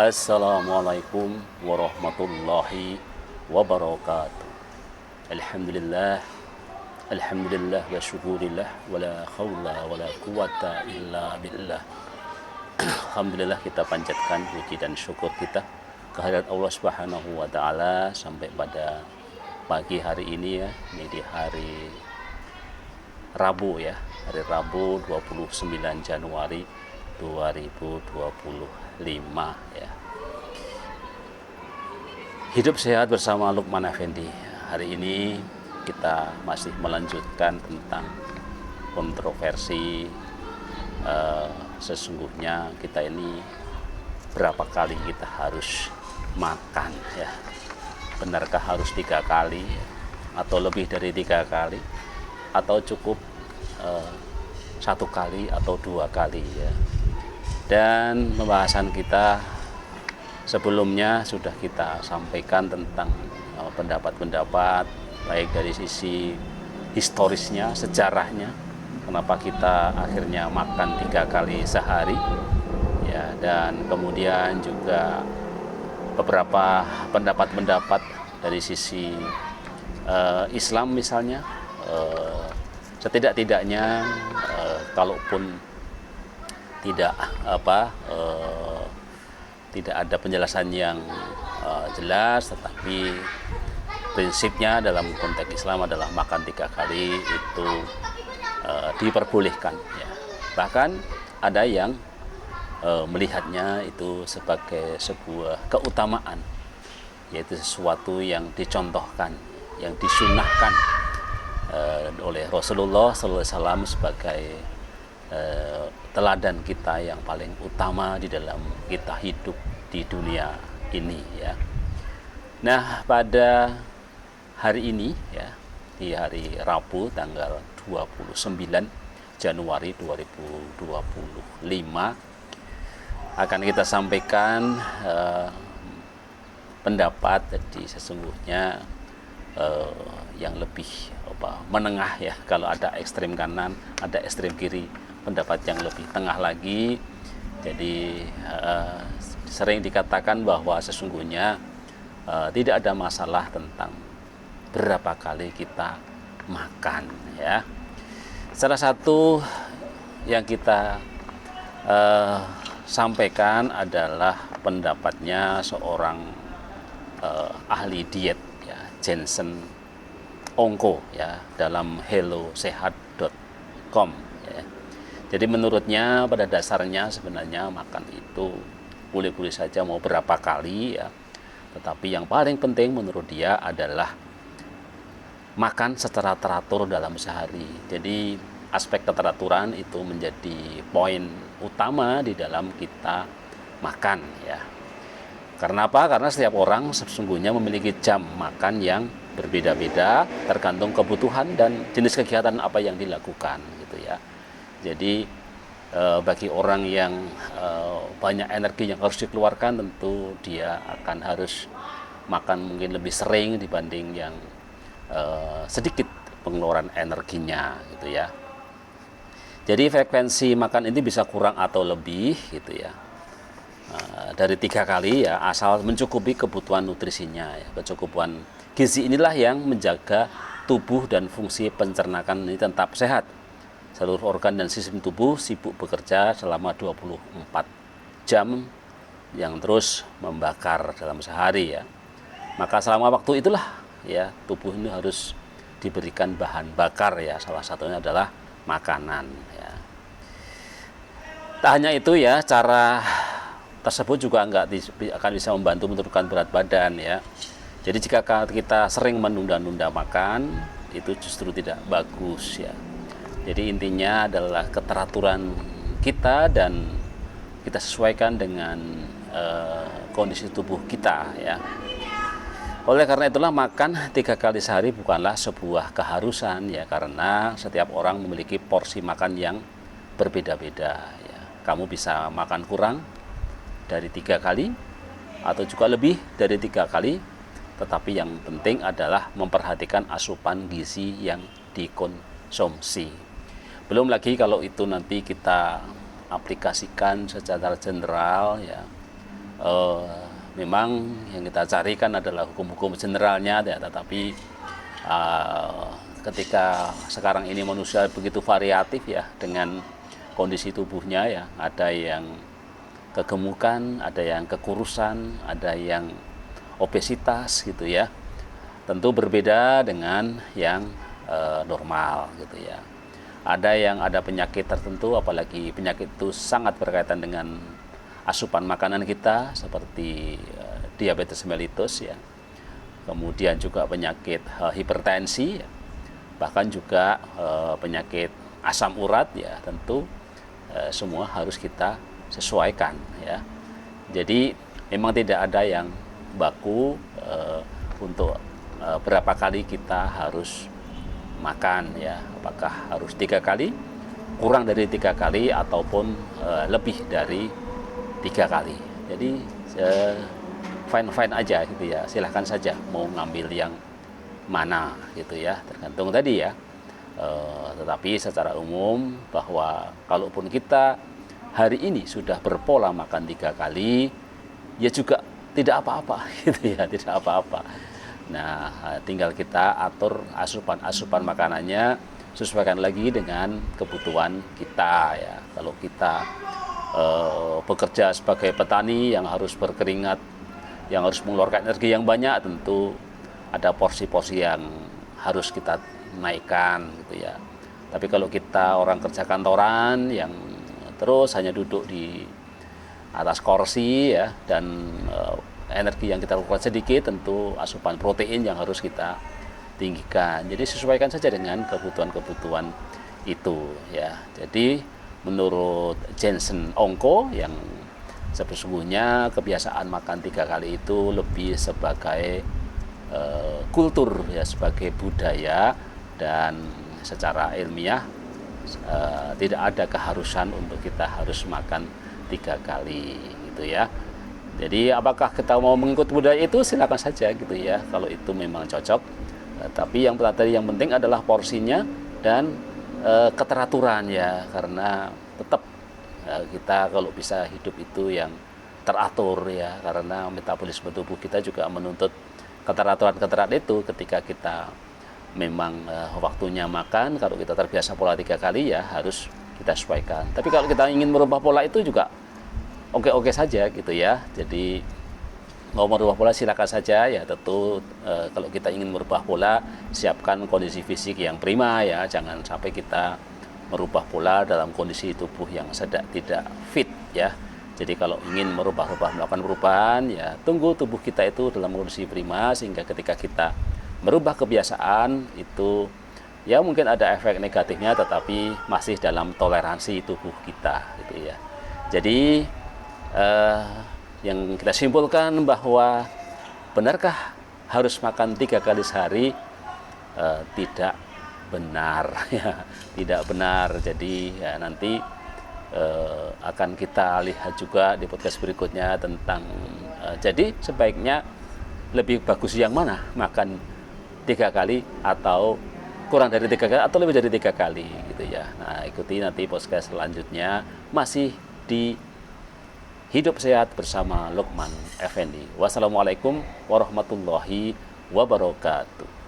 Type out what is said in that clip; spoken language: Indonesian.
Assalamualaikum warahmatullahi wabarakatuh. Alhamdulillah, alhamdulillah wa syukurillah wa la khawla wa la quwata illa billah. Alhamdulillah, kita panjatkan puji dan syukur kita kehadirat Allah Subhanahu wa taala sampai pada pagi hari ini ya. Ini di hari Rabu ya, hari Rabu 29 Januari 2025 ya. Hidup sehat bersama Lukman Effendi. Hari ini kita masih melanjutkan tentang kontroversi sesungguhnya kita ini berapa kali kita harus makan ya. Benarkah harus 3 kali atau lebih dari 3 kali atau cukup 1 kali atau 2 kali ya. Dan pembahasan kita sebelumnya sudah kita sampaikan tentang pendapat-pendapat baik dari sisi historisnya, sejarahnya, kenapa kita akhirnya makan 3 kali sehari ya, dan kemudian juga beberapa pendapat-pendapat dari sisi Islam misalnya, setidak-tidaknya kalaupun tidak tidak ada penjelasan yang jelas, tetapi prinsipnya dalam konteks Islam adalah makan 3 kali itu diperbolehkan ya. Bahkan ada yang melihatnya itu sebagai sebuah keutamaan, yaitu sesuatu yang dicontohkan, yang disunahkan oleh Rasulullah SAW sebagai teladan kita yang paling utama di dalam kita hidup di dunia ini ya. Nah, pada hari ini ya, di hari Rabu tanggal 29 Januari 2025 akan kita sampaikan pendapat. Jadi sesungguhnya yang lebih menengah ya. Kalau ada ekstrem kanan, ada ekstrem kiri, pendapat yang lebih tengah lagi. Jadi sering dikatakan bahwa sesungguhnya tidak ada masalah tentang berapa kali kita makan ya. Salah satu yang kita sampaikan adalah pendapatnya seorang ahli diet ya, Jensen Ongko ya, dalam hellosehat.com ya. Jadi menurutnya pada dasarnya sebenarnya makan itu boleh-boleh saja mau berapa kali ya, tetapi yang paling penting menurut dia adalah makan secara teratur dalam sehari. Jadi aspek keteraturan itu menjadi poin utama di dalam kita makan ya. Karena apa? Karena setiap orang sesungguhnya memiliki jam makan yang berbeda-beda tergantung kebutuhan dan jenis kegiatan apa yang dilakukan gitu ya. Jadi bagi orang yang banyak energi yang harus dikeluarkan, tentu dia akan harus makan mungkin lebih sering dibanding yang sedikit pengeluaran energinya gitu ya. Jadi frekuensi makan ini bisa kurang atau lebih gitu ya, dari 3 kali ya, asal mencukupi kebutuhan nutrisinya ya. Kecukupan gizi inilah yang menjaga tubuh dan fungsi pencernaan ini tetap sehat. Seluruh organ dan sistem tubuh sibuk bekerja selama 24 jam yang terus membakar dalam sehari ya. Maka selama waktu itulah ya, tubuh ini harus diberikan bahan bakar ya, salah satunya adalah makanan ya. Tak hanya itu ya, cara tersebut juga akan bisa membantu menurunkan berat badan ya. Jadi jika kita sering menunda-nunda makan, itu justru tidak bagus ya. Jadi intinya adalah keteraturan kita dan kita sesuaikan dengan kondisi tubuh kita ya. Oleh karena itulah makan 3 kali sehari bukanlah sebuah keharusan ya, karena setiap orang memiliki porsi makan yang berbeda-beda ya. Kamu bisa makan kurang dari 3 kali atau juga lebih dari 3 kali, tetapi yang penting adalah memperhatikan asupan gizi yang dikonsumsi. Belum lagi kalau itu nanti kita aplikasikan secara general ya, eh, memang yang kita carikan adalah hukum-hukum generalnya ya, tetapi eh, ketika sekarang ini manusia begitu variatif ya dengan kondisi tubuhnya ya, ada yang kegemukan, ada yang kekurusan, ada yang obesitas gitu ya. Tentu berbeda dengan yang normal gitu ya. Ada yang ada penyakit tertentu, apalagi penyakit itu sangat berkaitan dengan asupan makanan kita seperti diabetes mellitus ya. Kemudian juga penyakit hipertensi ya. Bahkan juga penyakit asam urat ya, tentu semua harus kita sesuaikan ya. Jadi memang tidak ada yang baku untuk berapa kali kita harus makan ya, apakah harus 3 kali, kurang dari 3 kali, ataupun lebih dari 3 kali. Jadi fine aja gitu ya, silahkan saja mau ngambil yang mana gitu ya, tergantung tadi ya. Tetapi secara umum bahwa kalaupun kita hari ini sudah berpola makan 3 kali, ya juga tidak apa-apa gitu ya, tidak apa-apa. Nah, tinggal kita atur asupan makanannya, sesuaikan lagi dengan kebutuhan kita ya. Kalau kita bekerja sebagai petani yang harus berkeringat, yang harus mengeluarkan energi yang banyak, tentu ada porsi-porsi yang harus kita naikkan gitu ya. Tapi kalau kita orang kerja kantoran yang terus hanya duduk di atas kursi ya, dan energi yang kita lakukan sedikit, tentu asupan protein yang harus kita tinggikan. Jadi sesuaikan saja dengan kebutuhan-kebutuhan itu ya. Jadi menurut Jensen Ongko yang sesungguhnya kebiasaan makan 3 kali itu lebih sebagai kultur ya, sebagai budaya, dan secara ilmiah tidak ada keharusan untuk kita harus makan 3 kali gitu ya. Jadi apakah kita mau mengikut budaya itu, silakan saja gitu ya, kalau itu memang cocok. Tapi yang tadi yang penting adalah porsinya dan keteraturan ya, karena tetap kita kalau bisa hidup itu yang teratur ya, karena metabolisme tubuh kita juga menuntut keteraturan itu. Ketika kita memang waktunya makan, kalau kita terbiasa pola 3 kali ya harus kita sesuaikan. Tapi kalau kita ingin merubah pola itu juga oke-oke saja gitu ya. Jadi mau merubah pola silakan saja ya. Tentu kalau kita ingin merubah pola, siapkan kondisi fisik yang prima ya. Jangan sampai kita merubah pola dalam kondisi tubuh yang tidak fit ya. Jadi kalau ingin melakukan perubahan ya, tunggu tubuh kita itu dalam kondisi prima, sehingga ketika kita merubah kebiasaan itu ya mungkin ada efek negatifnya, tetapi masih dalam toleransi tubuh kita gitu ya. Jadi yang kita simpulkan bahwa benarkah harus makan 3 kali sehari? Tidak benar ya, tidak benar. Jadi ya, nanti akan kita lihat juga di podcast berikutnya tentang jadi sebaiknya lebih bagus yang mana, makan 3 kali atau kurang dari 3 kali atau lebih dari 3 kali gitu ya. Nah, ikuti nanti podcast selanjutnya masih di Hidup Sehat bersama Lukman Effendi. Wassalamualaikum warahmatullahi wabarakatuh.